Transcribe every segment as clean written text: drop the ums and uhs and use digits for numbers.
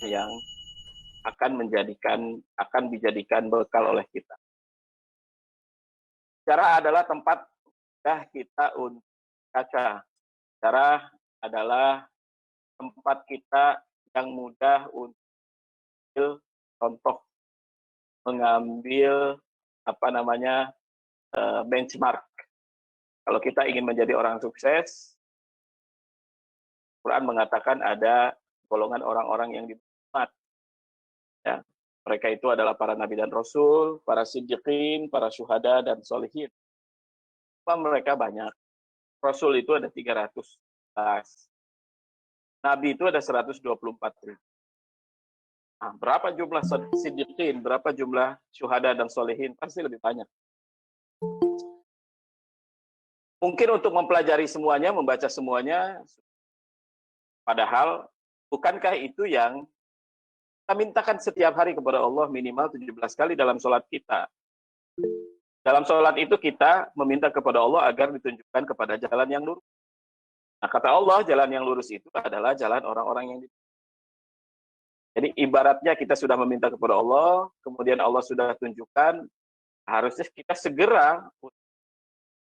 yang akan dijadikan bekal oleh kita. Sejarah adalah tempat kita untuk kaca. Sejarah adalah tempat kita yang mudah untuk contoh, mengambil benchmark. Kalau kita ingin menjadi orang sukses, Quran mengatakan ada golongan orang-orang yang diumat. Ya, mereka itu adalah para nabi dan rasul, para siddiqin, para syuhada dan sholihin. Mereka banyak. Rasul itu ada 300. Nabi itu ada 124.000. Nah, berapa jumlah siddiqin, berapa jumlah syuhada dan sholihin? Pasti lebih banyak. Mungkin untuk mempelajari semuanya, membaca semuanya, padahal bukankah itu yang kita mintakan setiap hari kepada Allah minimal 17 kali dalam sholat kita. Dalam sholat itu kita meminta kepada Allah agar ditunjukkan kepada jalan yang lurus. Nah, kata Allah, jalan yang lurus itu adalah jalan orang-orang yang Jadi ibaratnya kita sudah meminta kepada Allah, kemudian Allah sudah tunjukkan, harusnya kita segera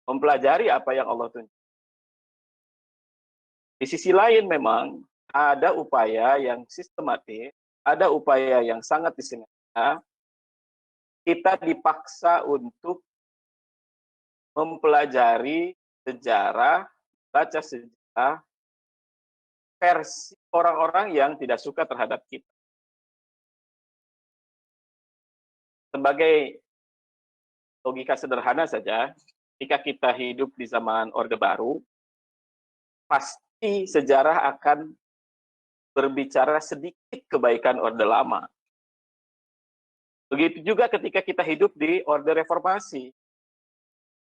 mempelajari apa yang Allah tunjukkan. Di sisi lain memang ada upaya yang sistematis, ada upaya yang sangat disengaja, kita dipaksa untuk mempelajari sejarah, baca sejarah, versi orang-orang yang tidak suka terhadap kita. Sebagai logika sederhana saja, ketika kita hidup di zaman Orde Baru, pasti sejarah akan berbicara sedikit kebaikan Orde Lama. Begitu juga ketika kita hidup di Orde Reformasi,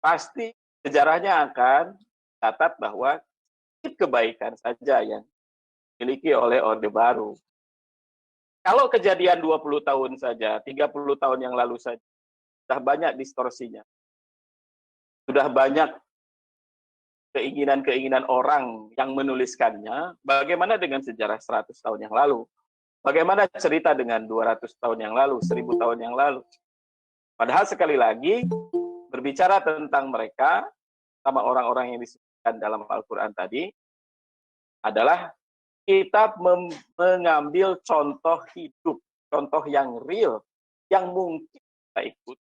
pasti sejarahnya akan catat bahwa sedikit kebaikan saja yang dimiliki oleh Orde Baru. Kalau kejadian 20 tahun saja, 30 tahun yang lalu saja, sudah banyak distorsinya. Sudah banyak keinginan-keinginan orang yang menuliskannya, bagaimana dengan sejarah 100 tahun yang lalu? Bagaimana cerita dengan 200 tahun yang lalu, 1000 tahun yang lalu? Padahal sekali lagi, berbicara tentang mereka, sama orang-orang yang disebutkan dalam Al-Quran tadi, adalah kita mengambil contoh hidup, contoh yang real, yang mungkin kita ikut.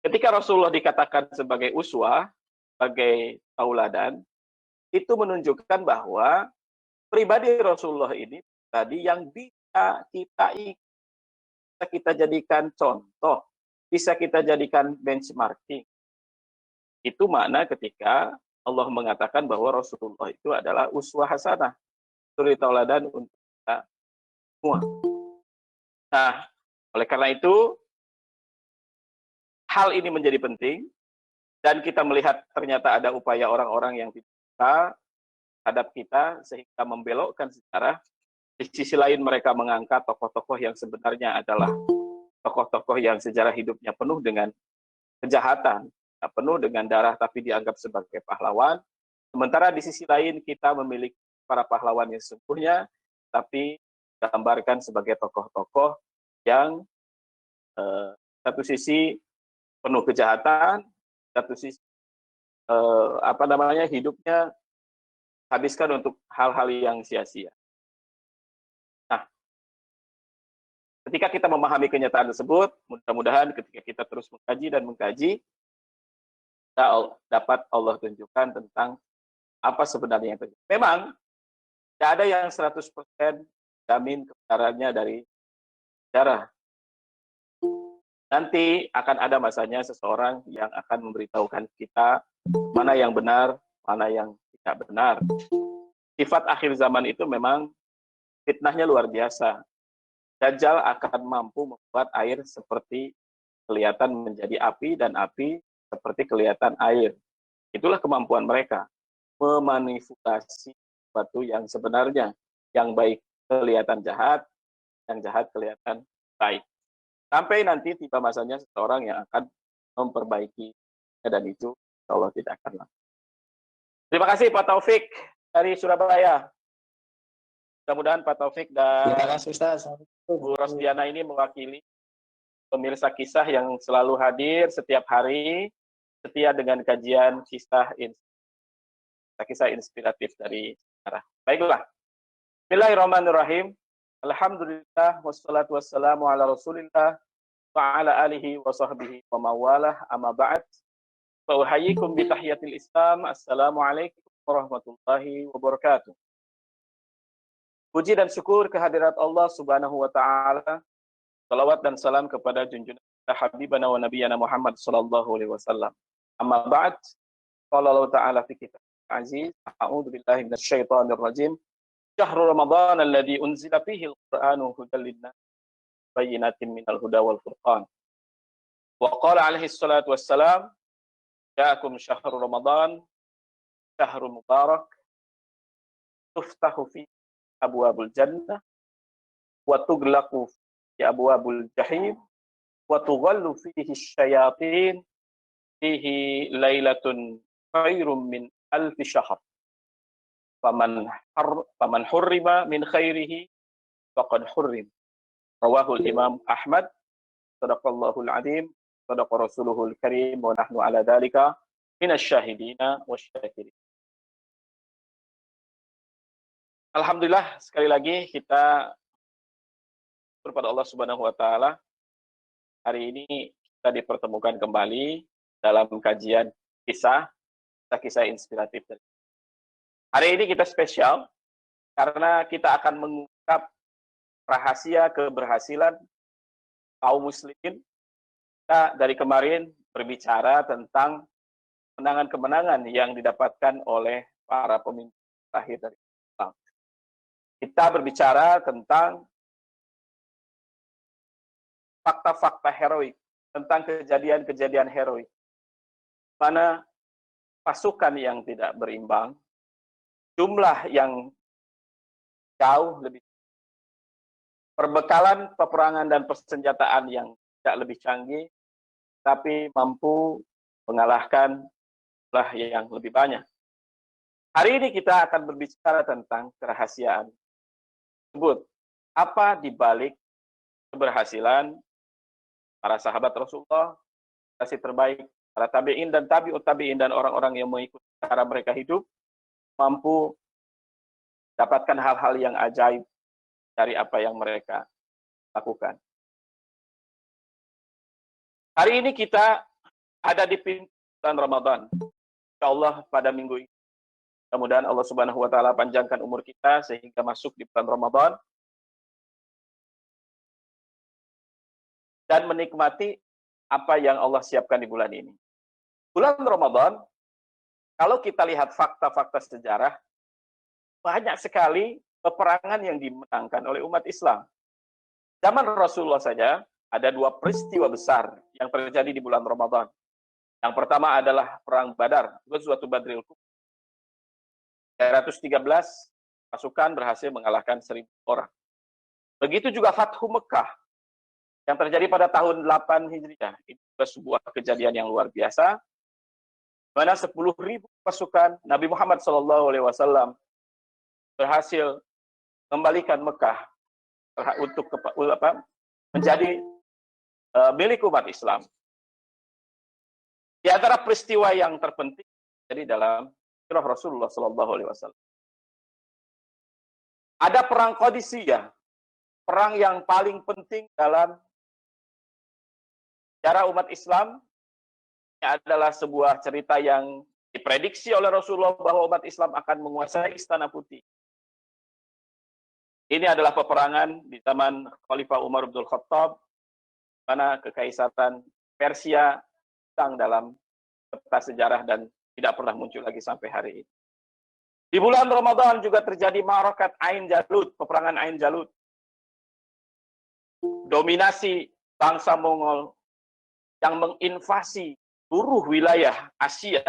Ketika Rasulullah dikatakan sebagai uswah, sebagai tauladan, itu menunjukkan bahwa pribadi Rasulullah ini tadi yang bisa kita jadikan contoh, bisa kita jadikan benchmarking. Itu makna ketika Allah mengatakan bahwa Rasulullah itu adalah uswah hasanah, suri tauladan untuk kita semua. Nah, oleh karena itu, hal ini menjadi penting, dan kita melihat ternyata ada upaya orang-orang yang tidak terhadap kita, sehingga membelokkan sejarah. Di sisi lain mereka mengangkat tokoh-tokoh yang sebenarnya adalah tokoh-tokoh yang sejarah hidupnya penuh dengan kejahatan, penuh dengan darah, tapi dianggap sebagai pahlawan. Sementara di sisi lain kita memiliki para pahlawan yang sesungguhnya, tapi digambarkan sebagai tokoh-tokoh yang satu sisi penuh kejahatan, satu sisi hidupnya habiskan untuk hal-hal yang sia-sia. Nah, ketika kita memahami kenyataan tersebut, mudah-mudahan ketika kita terus mengkaji, kita dapat Allah tunjukkan tentang apa sebenarnya yang terjadi. Memang, tidak ada yang 100% jamin kebenarannya dari sejarah. Nanti akan ada masanya seseorang yang akan memberitahukan kita mana yang benar, mana yang tidak benar. Sifat akhir zaman itu memang fitnahnya luar biasa. Dajjal akan mampu membuat air seperti kelihatan menjadi api, dan api seperti kelihatan air. Itulah kemampuan mereka, memanipulasi sesuatu yang sebenarnya. Yang baik kelihatan jahat, yang jahat kelihatan baik. Sampai nanti tiba masanya seseorang yang akan memperbaiki, dan itu Allah tidak akan lakukan. Terima kasih Pak Taufik dari Surabaya. Mudah-mudahan Pak Taufik Terima dan kasih Ustaz. Bu Rosdiana ini mewakili pemirsa kisah yang selalu hadir setiap hari, setia dengan kajian kisah inspiratif dari sejarah. Baiklah. Bismillahirrahmanirrahim. Alhamdulillah wassalatu wassalamu ala Rasulillah wa ala alihi wa sahbihi wa mawalah, amma ba'd. Fa uhayyikum bi tahiyatil Islam. Assalamualaikum warahmatullahi wabarakatuh. Puji dan syukur kehadirat Allah Subhanahu wa taala. Salawat dan salam kepada junjungan kita habibana wa nabiyana Muhammad sallallahu alaihi wasallam. Amma ba'd. Qala Allah ta'ala fi kitab aziz. A'udzu billahi minasyaitonir rajim. Syahrul Ramadan alladzi unzila fihi al-Qur'anu hudan lin-nas bayyinatin minal huda wal furqan. Wa qala alaihi salatu wassalam, ja'akum syahrul Ramadan, syahrul mubarak, tuftahu fi abwabul jannah wa tughlaqu fi abwabul jahim wa tughallu fihi syayatin fihi lailatun khairum min alfi syahr. Faman hurrima min khairihi faqad hurrim. Rawahul Imam Ahmad. Sadaqallahul azim, sadaqa rasuluhul karim, wa nahnu ala dzalika minasyahidina wasyakirin. Alhamdulillah, sekali lagi kita kepada Allah Subhanahu wa taala. Hari ini kita dipertemukan kembali dalam kajian kisah inspiratif. Hari ini kita spesial karena kita akan mengungkap rahasia keberhasilan kaum muslimin. Kita dari kemarin berbicara tentang kemenangan-kemenangan yang didapatkan oleh para pemimpin terakhir dari Islam. Kita berbicara tentang fakta-fakta heroik, tentang kejadian-kejadian heroik, mana pasukan yang tidak berimbang, jumlah yang jauh lebih, perbekalan peperangan dan persenjataan yang tidak lebih canggih, tapi mampu mengalahkan jumlah yang lebih banyak. Hari ini kita akan berbicara tentang kerahasiaan tersebut. Apa dibalik keberhasilan para sahabat Rasulullah, generasi terbaik, para tabi'in dan tabi'ut tabi'in dan orang-orang yang mengikuti cara mereka hidup, mampu dapatkan hal-hal yang ajaib dari apa yang mereka lakukan. Hari ini kita ada di pintu bulan Ramadan. Insyaallah pada minggu ini, mudah-mudahan Allah Subhanahu wa taala panjangkan umur kita sehingga masuk di bulan Ramadan dan menikmati apa yang Allah siapkan di bulan ini. Bulan Ramadan, kalau kita lihat fakta-fakta sejarah, banyak sekali peperangan yang dimenangkan oleh umat Islam. Zaman Rasulullah saja ada dua peristiwa besar yang terjadi di bulan Ramadan. Yang pertama adalah Perang Badar, Ghazwatul Badril Kubra. 313 pasukan berhasil mengalahkan 1.000 orang. Begitu juga Fathu Mekah yang terjadi pada tahun 8 Hijriah. Itu sebuah kejadian yang luar biasa, di mana 10.000 pasukan Nabi Muhammad SAW berhasil kembalikan Mekah untuk menjadi milik umat Islam. Di antara peristiwa yang terpenting jadi dalam sirah Rasulullah SAW. Ada perang Qadisiyah, perang yang paling penting dalam sejarah umat Islam. Ini adalah sebuah cerita yang diprediksi oleh Rasulullah bahwa umat Islam akan menguasai Istana Putih. Ini adalah peperangan di zaman Khalifah Umar bin Khattab, mana kekaisaran Persia datang dalam peta sejarah dan tidak pernah muncul lagi sampai hari ini. Di bulan Ramadan juga terjadi Ma'rakat Ain Jalut, peperangan Ain Jalut. Dominasi bangsa Mongol yang menginvasi seluruh wilayah Asia.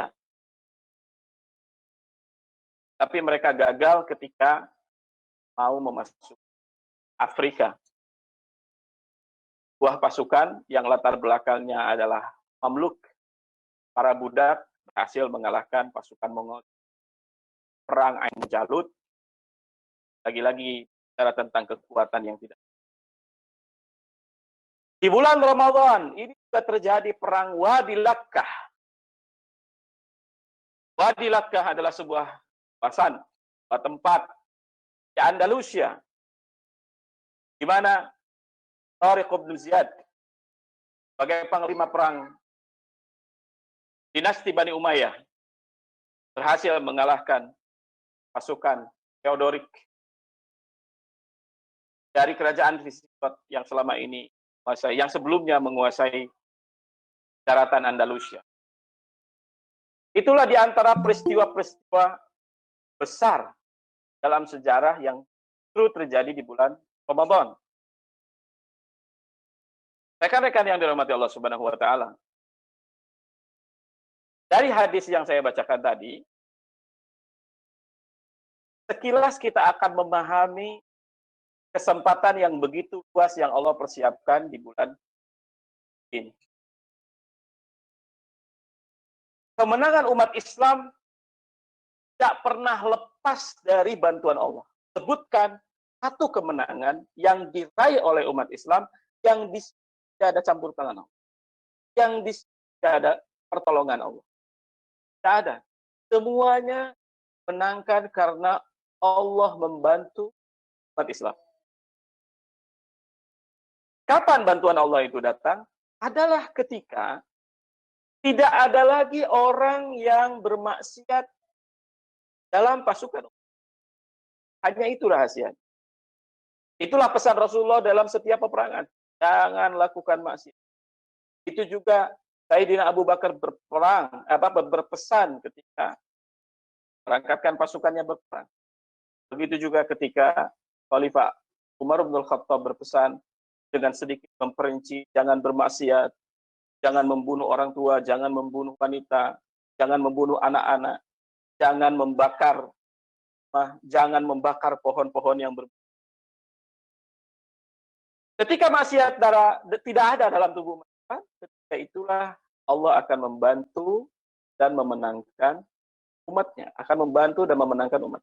Tapi mereka gagal ketika mau memasuki Afrika. Sebuah pasukan yang latar belakangnya adalah Mamluk, para budak, berhasil mengalahkan pasukan Mongol. Perang Ain Jalut, lagi-lagi bicara tentang kekuatan yang tidak. Di bulan Ramadan ini juga terjadi perang Wadi Lakkah. Wadi Lakkah adalah sebuah kawasan, tempat di Andalusia, di mana Tariq bin Ziyad sebagai panglima perang dinasti Bani Umayyah berhasil mengalahkan pasukan Theodoric dari kerajaan Visigot yang selama ini yang sebelumnya menguasai daratan Andalusia. Itulah di antara peristiwa-peristiwa besar dalam sejarah yang terus terjadi di bulan Ramadan. Rekan-rekan yang dirahmati Allah Subhanahu wa taala. Dari hadis yang saya bacakan tadi, sekilas kita akan memahami kesempatan yang begitu luas yang Allah persiapkan di bulan ini. Kemenangan umat Islam tidak pernah lepas dari bantuan Allah. Sebutkan satu kemenangan yang diraih oleh umat Islam yang tidak ada campur tangan Allah. Yang tidak ada pertolongan Allah. Tidak ada. Semuanya menangkan karena Allah membantu umat Islam. Kapan bantuan Allah itu datang? Adalah ketika tidak ada lagi orang yang bermaksiat dalam pasukan. Hanya itu rahasianya. Itulah pesan Rasulullah dalam setiap peperangan. Jangan lakukan maksiat. Itu juga Sayyidina Abu Bakar berpesan ketika berangkatkan pasukannya berperang. Begitu juga ketika Khalifah Umar bin Khattab berpesan dengan sedikit memperinci, jangan bermaksiat, jangan membunuh orang tua, jangan membunuh wanita, jangan membunuh anak-anak, jangan membakar pohon-pohon yang Ketika maksiat tidak ada dalam tubuh manusia, ketika itulah Allah akan membantu dan memenangkan umatnya, akan membantu dan memenangkan umat.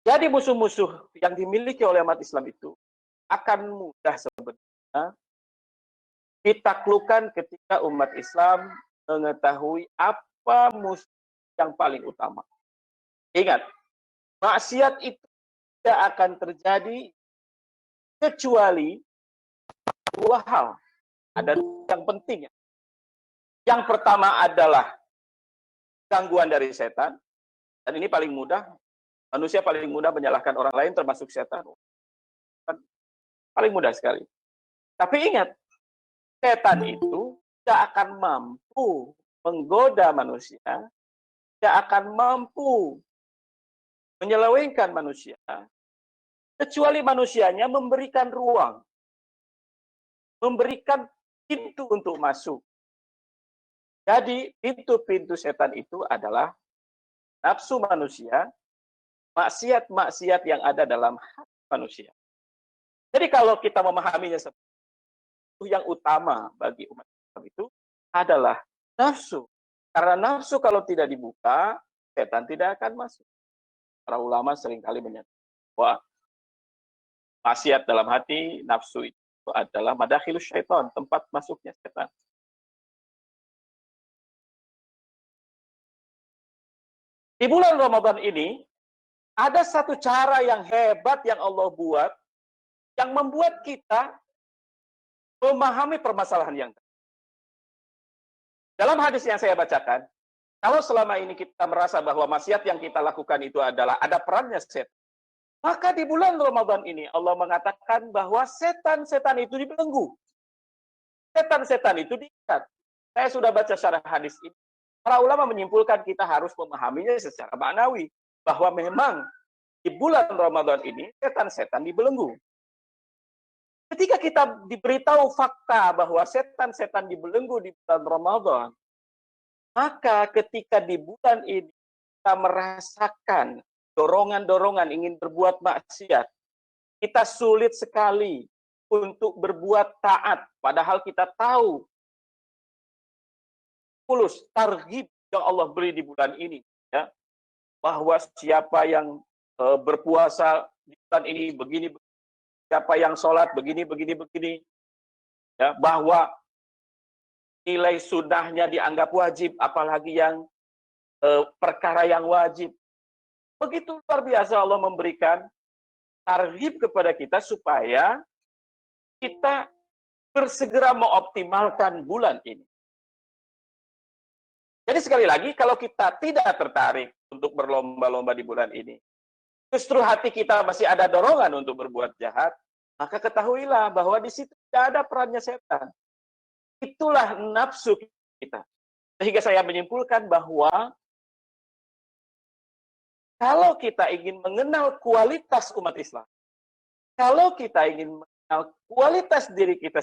Jadi musuh-musuh yang dimiliki oleh umat Islam itu akan mudah sebenarnya ditaklukkan ketika umat Islam mengetahui apa musuh yang paling utama. Ingat, maksiat itu tidak akan terjadi kecuali dua hal. Ada yang penting. Yang pertama adalah gangguan dari setan. Dan ini paling mudah. Manusia paling mudah menyalahkan orang lain termasuk setan. Paling mudah sekali. Tapi ingat, setan itu tidak akan mampu menggoda manusia, tidak akan mampu menyelewengkan manusia, kecuali manusianya memberikan ruang, memberikan pintu untuk masuk. Jadi pintu-pintu setan itu adalah nafsu manusia, maksiat-maksiat yang ada dalam hati manusia. Jadi kalau kita memahaminya seperti itu, yang utama bagi umat Islam itu adalah nafsu. Karena nafsu kalau tidak dibuka, setan tidak akan masuk. Para ulama seringkali menyatakan bahwa maksiat dalam hati, nafsu itu adalah madakhilus syaitan, tempat masuknya setan. Di bulan Ramadan ini, ada satu cara yang hebat yang Allah buat, yang membuat kita memahami permasalahan yang dalam hadis yang saya bacakan, kalau selama ini kita merasa bahwa maksiat yang kita lakukan itu adalah ada perannya setan, maka di bulan Ramadan ini Allah mengatakan bahwa setan-setan itu dibelenggu. Setan-setan itu diikat. Saya sudah baca syarah hadis ini. Para ulama menyimpulkan kita harus memahaminya secara maknawi. Bahwa memang di bulan Ramadan ini setan-setan dibelenggu. Ketika kita diberitahu fakta bahwa setan-setan dibelenggu di bulan Ramadan, maka ketika di bulan ini kita merasakan dorongan-dorongan ingin berbuat maksiat, kita sulit sekali untuk berbuat taat, padahal kita tahu targhib yang Allah beri di bulan ini, ya. bahwa siapa yang berpuasa di bulan ini begini, siapa yang sholat begini, ya, bahwa nilai sunnahnya dianggap wajib, apalagi yang perkara yang wajib. Begitu luar biasa Allah memberikan tarhib kepada kita supaya kita bersegera mengoptimalkan bulan ini. Jadi sekali lagi, kalau kita tidak tertarik untuk berlomba-lomba di bulan ini, justru hati kita masih ada dorongan untuk berbuat jahat, maka ketahuilah bahwa di situ tidak ada perannya setan. Itulah nafsu kita. Sehingga saya menyimpulkan bahwa kalau kita ingin mengenal kualitas umat Islam, kalau kita ingin mengenal kualitas diri kita,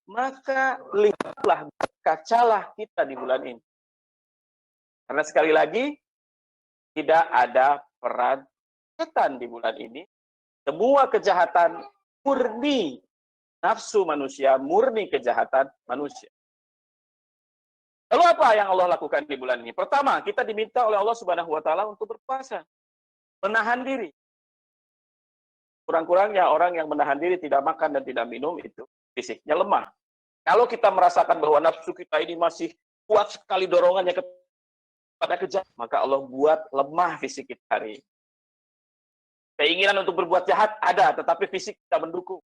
maka lihatlah, kacalah kita di bulan ini. Karena sekali lagi, tidak ada peran setan di bulan ini. Semua kejahatan murni nafsu manusia, murni kejahatan manusia. Lalu apa yang Allah lakukan di bulan ini? Pertama, kita diminta oleh Allah Subhanahu wa taala untuk berpuasa, menahan diri. Kurang-kurangnya orang yang menahan diri tidak makan dan tidak minum itu fisiknya lemah. Kalau kita merasakan bahwa nafsu kita ini masih kuat sekali dorongannya pada kejahatan, maka Allah buat lemah fisik kita hari. Keinginan untuk berbuat jahat ada, tetapi fisik kita mendukung.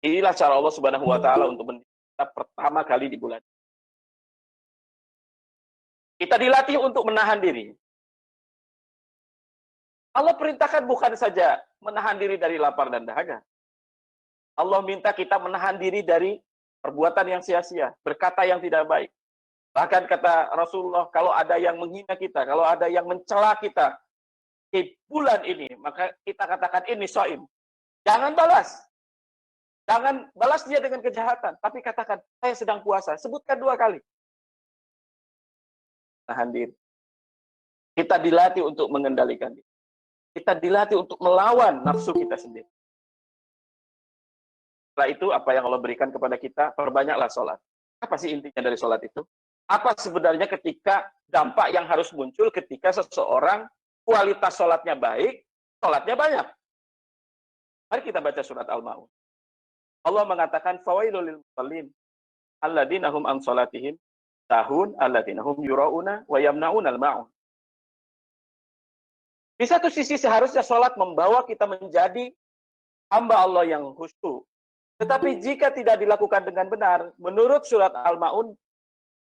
Inilah cara Allah Subhanahu wa taala untuk mendidik kita pertama kali di bulan. Kita dilatih untuk menahan diri. Allah perintahkan bukan saja menahan diri dari lapar dan dahaga. Allah minta kita menahan diri dari perbuatan yang sia-sia, berkata yang tidak baik. Bahkan kata Rasulullah, kalau ada yang menghina kita, kalau ada yang mencela kita di bulan ini, maka kita katakan ini shaim. Jangan balas. Jangan balas dia dengan kejahatan, tapi katakan, saya sedang puasa. Sebutkan 2 kali. Tahan diri. Kita dilatih untuk mengendalikan diri. Kita dilatih untuk melawan nafsu kita sendiri. Setelah itu, apa yang Allah berikan kepada kita, perbanyaklah sholat. Apa sih intinya dari sholat itu? Apa sebenarnya ketika dampak yang harus muncul ketika seseorang kualitas sholatnya baik, sholatnya banyak? Mari kita baca surat Al-Ma'un. Allah mengatakan, fawailul lil musallin alladzina hum an sholatihim sahun alladzina hum yura'una wa yamna'unal ma'un. Di satu sisi seharusnya sholat membawa kita menjadi hamba Allah yang khusyuk. Tetapi jika tidak dilakukan dengan benar, menurut surat Al-Ma'un,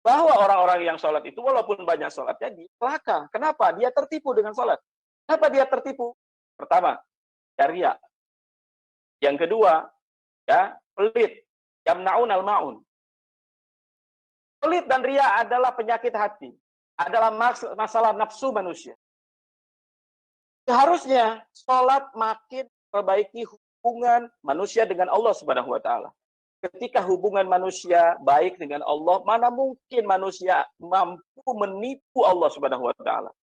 bahwa orang-orang yang sholat itu walaupun banyak sholatnya, dia celaka. Kenapa? Dia tertipu dengan sholat. Kenapa dia tertipu? Pertama, riya. Yang kedua, ya, pelit. Yamna'unal ma'un. Pelit dan riya adalah penyakit hati. Adalah masalah nafsu manusia. Seharusnya sholat makin perbaiki hubungan manusia dengan Allah Subhanahu wa taala. Ketika hubungan manusia baik dengan Allah, mana mungkin manusia mampu menipu Allah Subhanahu wa taala.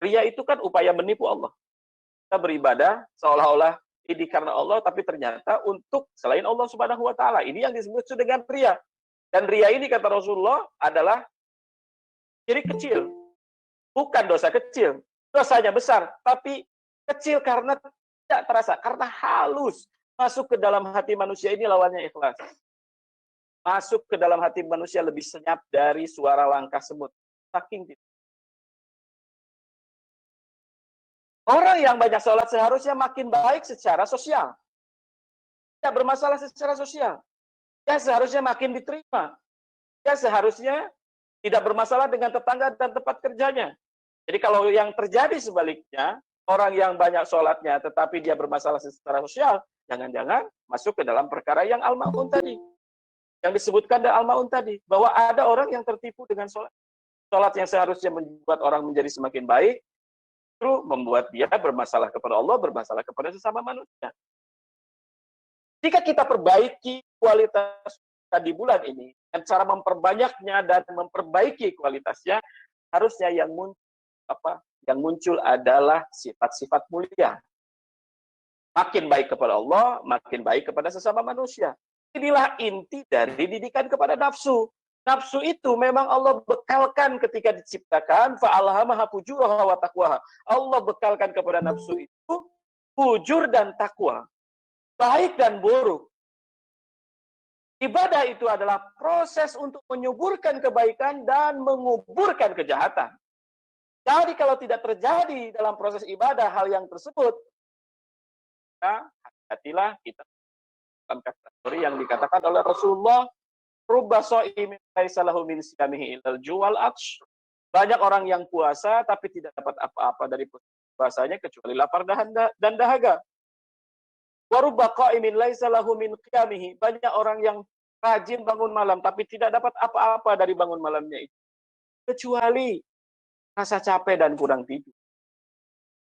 Riya itu kan upaya menipu Allah. Kita beribadah seolah-olah ini karena Allah, tapi ternyata untuk selain Allah Subhanahu wa taala. Ini yang disebut dengan riya. Dan riya ini kata Rasulullah adalah syirik kecil. Bukan dosa kecil. Dosanya besar, tapi kecil karena tidak terasa, karena halus. Masuk ke dalam hati manusia ini lawannya ikhlas. Masuk ke dalam hati manusia lebih senyap dari suara langkah semut. Saking tidak. Orang yang banyak sholat seharusnya makin baik secara sosial. Tidak bermasalah secara sosial. Dia seharusnya makin diterima. Dia seharusnya tidak bermasalah dengan tetangga dan tempat kerjanya. Jadi kalau yang terjadi sebaliknya, orang yang banyak sholatnya tetapi dia bermasalah secara sosial, jangan-jangan masuk ke dalam perkara yang Al-Ma'un tadi. Yang disebutkan dalam Al-Ma'un tadi, bahwa ada orang yang tertipu dengan sholat. Sholat yang seharusnya membuat orang menjadi semakin baik, justru membuat dia bermasalah kepada Allah, bermasalah kepada sesama manusia. Jika kita perbaiki kualitas kita di bulan ini, dan cara memperbanyaknya dan memperbaiki kualitasnya, harusnya yang muncul adalah sifat-sifat mulia. Makin baik kepada Allah, makin baik kepada sesama manusia. Inilah inti dari didikan kepada nafsu. Nafsu itu memang Allah bekalkan ketika diciptakan, fa'alhamaha fujuraha wa taqwaha. Allah bekalkan kepada nafsu itu fujur dan takwa, baik dan buruk. Ibadah itu adalah proses untuk menyuburkan kebaikan dan menguburkan kejahatan. Jadi kalau tidak terjadi dalam proses ibadah hal yang tersebut, hati-hatilah kita dalam kategori yang dikatakan oleh Rasulullah, rubba sha'imin laisa lahu min siyamihi illal ju'al atsh. Banyak orang yang puasa tapi tidak dapat apa-apa dari puasanya kecuali lapar dan dahaga. Wa rubba qa'imin laisa lahu min qiyamihi. Banyak orang yang rajin bangun malam tapi tidak dapat apa-apa dari bangun malamnya itu kecuali rasa capek dan kurang tidur.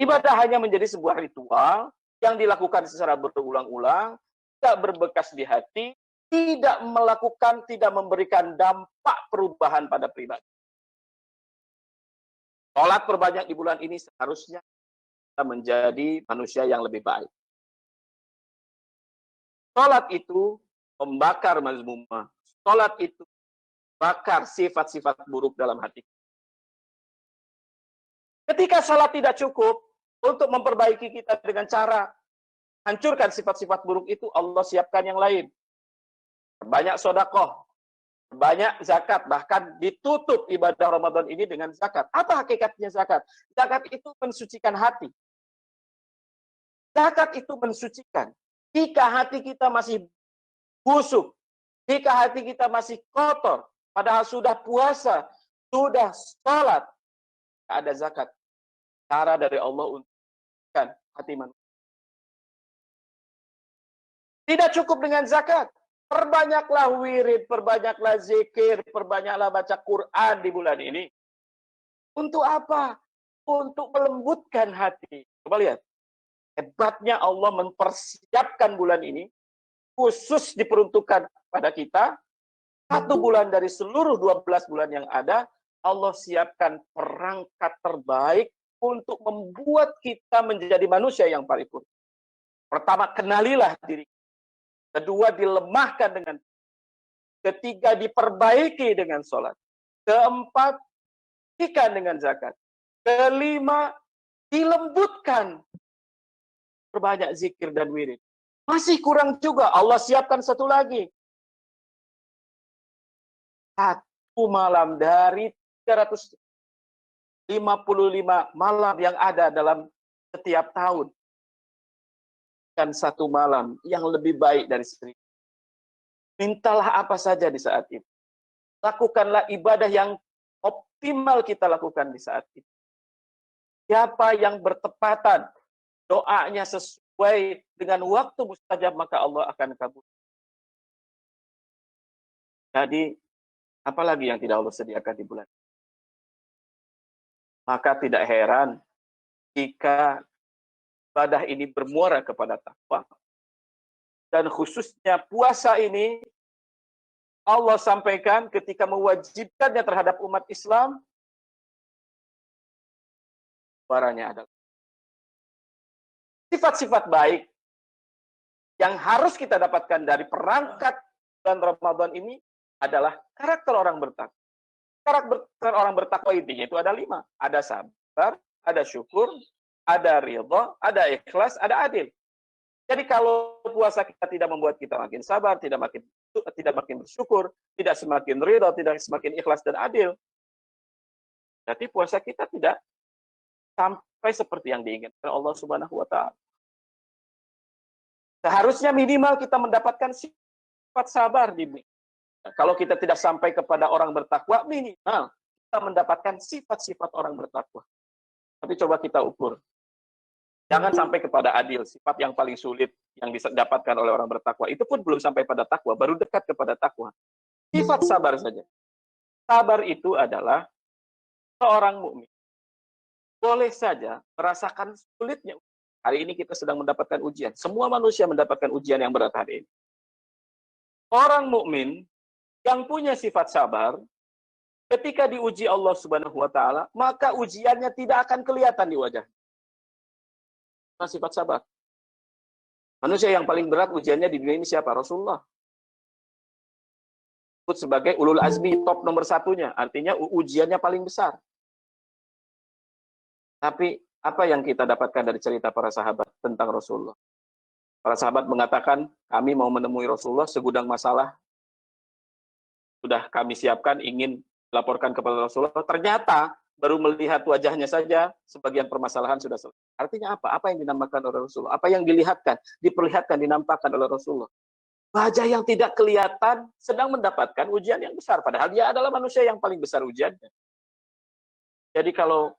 Ibadah hanya menjadi sebuah ritual yang dilakukan secara berulang-ulang, tidak berbekas di hati, tidak memberikan dampak perubahan pada pribadi. Sholat perbanyak di bulan ini seharusnya kita menjadi manusia yang lebih baik. Sholat itu membakar mazmumah. Sholat itu bakar sifat-sifat buruk dalam hati. Ketika sholat tidak cukup, untuk memperbaiki kita dengan cara hancurkan sifat-sifat buruk itu, Allah siapkan yang lain. Banyak sodakoh, banyak zakat, bahkan ditutup ibadah Ramadan ini dengan zakat. Apa hakikatnya zakat? Zakat itu mensucikan hati. Zakat itu mensucikan. Jika hati kita masih busuk, jika hati kita masih kotor, padahal sudah puasa, sudah sholat, tidak ada zakat. Cara dari Allah untuk hati manusia. Tidak cukup dengan zakat. Perbanyaklah wirid, perbanyaklah zikir, perbanyaklah baca Quran di bulan ini. Untuk apa? Untuk melembutkan hati. Coba lihat. Hebatnya Allah mempersiapkan bulan ini, khusus diperuntukkan pada kita. 1 bulan dari seluruh 12 bulan yang ada, Allah siapkan perangkat terbaik untuk membuat kita menjadi manusia yang paripurna. Pertama, kenalilah diri. Kedua, dilemahkan dengan. Ketiga, diperbaiki dengan sholat. Keempat, ikan dengan zakat. Kelima, dilembutkan. Perbanyak zikir dan wirid. Masih kurang juga, Allah siapkan satu lagi. 1 malam dari 355 malam yang ada dalam setiap tahun. Dan 1 malam yang lebih baik dari 1000. Mintalah apa saja di saat itu. Lakukanlah ibadah yang optimal kita lakukan di saat itu. Siapa yang bertepatan, doanya sesuai dengan waktu mustajab, maka Allah akan kabul. Jadi, apalagi yang tidak Allah sediakan di bulan. Maka tidak heran jika ibadah ini bermuara kepada takwa. Dan khususnya puasa ini, Allah sampaikan ketika mewajibkannya terhadap umat Islam, barangnya adalah sifat-sifat baik yang harus kita dapatkan dari perangkat bulan Ramadan ini adalah karakter orang bertakwa. Karakter orang bertakwa intinya itu ada 5. Ada sabar, ada syukur, ada ridha, ada ikhlas, ada adil. Jadi kalau puasa kita tidak membuat kita makin sabar, tidak makin bersyukur, tidak semakin ridha, tidak semakin ikhlas dan adil, berarti puasa kita tidak sampai seperti yang diinginkan Allah Subhanahu wa taala. Seharusnya minimal kita mendapatkan sifat sabar di dunia. Kalau kita tidak sampai kepada orang bertakwa, minimal kita mendapatkan sifat-sifat orang bertakwa. Tapi coba kita ukur. Jangan sampai kepada adil, sifat yang paling sulit yang bisa didapatkan oleh orang bertakwa. Itu pun belum sampai pada takwa, baru dekat kepada takwa. Sifat sabar saja. Sabar itu adalah seorang mukmin boleh saja merasakan sulitnya. Hari ini kita sedang mendapatkan ujian. Semua manusia mendapatkan ujian yang berat hari ini. Orang mukmin yang punya sifat sabar, ketika diuji Allah Subhanahu wa taala, maka ujiannya tidak akan kelihatan di wajah. Sifat sabar. Manusia yang paling berat ujiannya di dunia ini siapa? Rasulullah. disebut sebagai ulul azmi, top nomor satunya, artinya ujiannya paling besar. Tapi apa yang kita dapatkan dari cerita para sahabat tentang Rasulullah? Para sahabat mengatakan, kami mau menemui Rasulullah, segudang masalah sudah kami siapkan, ingin laporkan kepada Rasulullah. Ternyata baru melihat wajahnya saja, sebagian permasalahan sudah selesai. Artinya apa? Apa yang dinamakan oleh Rasulullah? Apa yang dilihatkan, diperlihatkan, dinampakkan oleh Rasulullah? Wajah yang tidak kelihatan sedang mendapatkan ujian yang besar. Padahal dia adalah manusia yang paling besar ujiannya. Jadi kalau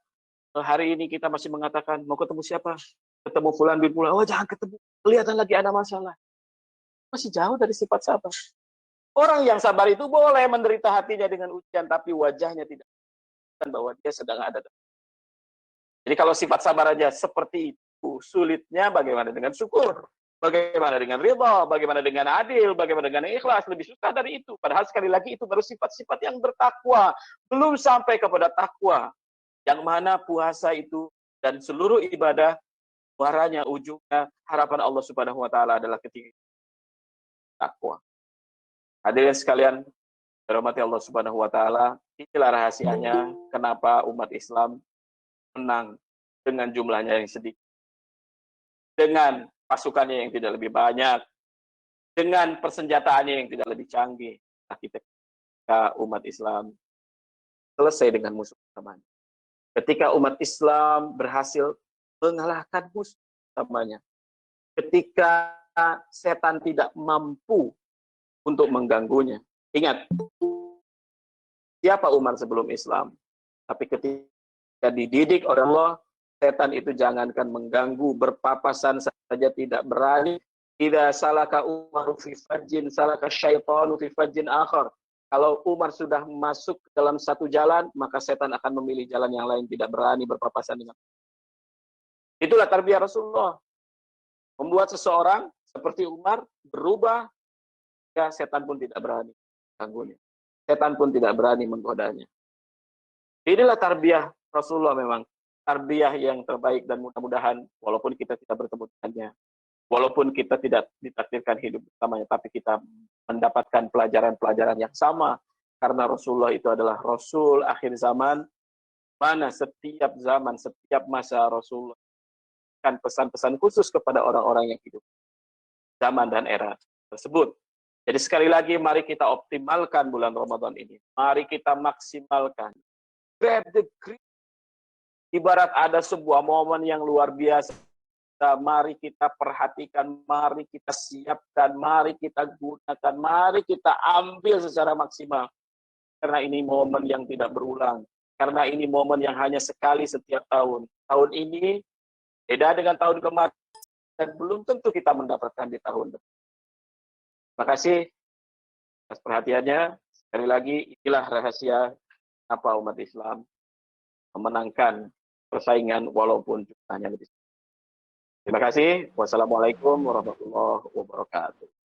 hari ini kita masih mengatakan, mau ketemu siapa? Ketemu fulan bin fulan. Oh, jangan ketemu. Kelihatan lagi ada masalah. Masih jauh dari sifat sabar. Orang yang sabar itu boleh menderita hatinya dengan ujian, tapi wajahnya tidak bahwa dia sedang ada. Jadi kalau sifat sabar aja seperti itu, sulitnya bagaimana dengan syukur? Bagaimana dengan ridha? Bagaimana dengan adil? Bagaimana dengan ikhlas? Lebih susah dari itu. Padahal sekali lagi itu baru sifat-sifat yang bertakwa. Belum sampai kepada takwa. Yang mana puasa itu dan seluruh ibadah, muaranya, ujungnya, harapan Allah Subhanahu wa Ta'ala adalah ketika takwa. Hadirin sekalian, dirahmati Allah Subhanahu wa Ta'ala, inilah rahasianya kenapa umat Islam menang dengan jumlahnya yang sedikit, dengan pasukannya yang tidak lebih banyak, dengan persenjataannya yang tidak lebih canggih. Ketika umat Islam selesai dengan musuh utamanya, ketika umat Islam berhasil mengalahkan musuh utamanya, ketika setan tidak mampu untuk mengganggunya. Ingat, siapa Umar sebelum Islam? Tapi ketika dididik oleh Allah, setan itu jangankan mengganggu, berpapasan saja tidak berani. Idza salaka Umar fi fajjin salaka syaitanu fi fajjin akhar. Kalau Umar sudah masuk ke dalam satu jalan, maka setan akan memilih jalan yang lain, tidak berani berpapasan dengan. Itulah tarbiyah Rasulullah. Membuat seseorang seperti Umar berubah, ya setan pun tidak berani mengganggunya. Setan pun tidak berani menggodanya. Inilah tarbiyah Rasulullah memang. Tarbiyah yang terbaik, dan mudah-mudahan walaupun kita tidak bertemu dengannya, walaupun kita tidak ditakdirkan hidup bersamanya, tapi kita mendapatkan pelajaran-pelajaran yang sama. Karena Rasulullah itu adalah Rasul akhir zaman, mana setiap zaman, setiap masa Rasulullah kan pesan-pesan khusus kepada orang-orang yang hidup zaman dan era tersebut. Jadi sekali lagi, mari kita optimalkan bulan Ramadan ini. Mari kita maksimalkan. Grab the grip. Ibarat ada sebuah momen yang luar biasa. Mari kita perhatikan, mari kita siapkan, mari kita gunakan, mari kita ambil secara maksimal. Karena ini momen yang tidak berulang. Karena ini momen yang hanya sekali setiap tahun. Tahun ini beda dengan tahun kemarin. Dan belum tentu kita mendapatkan di tahun depan. Terima kasih atas perhatiannya. Sekali lagi, inilah rahasia apa umat Islam memenangkan persaingan walaupun jumlahnya lebih sedikit. Terima kasih. Wassalamualaikum warahmatullahi wabarakatuh.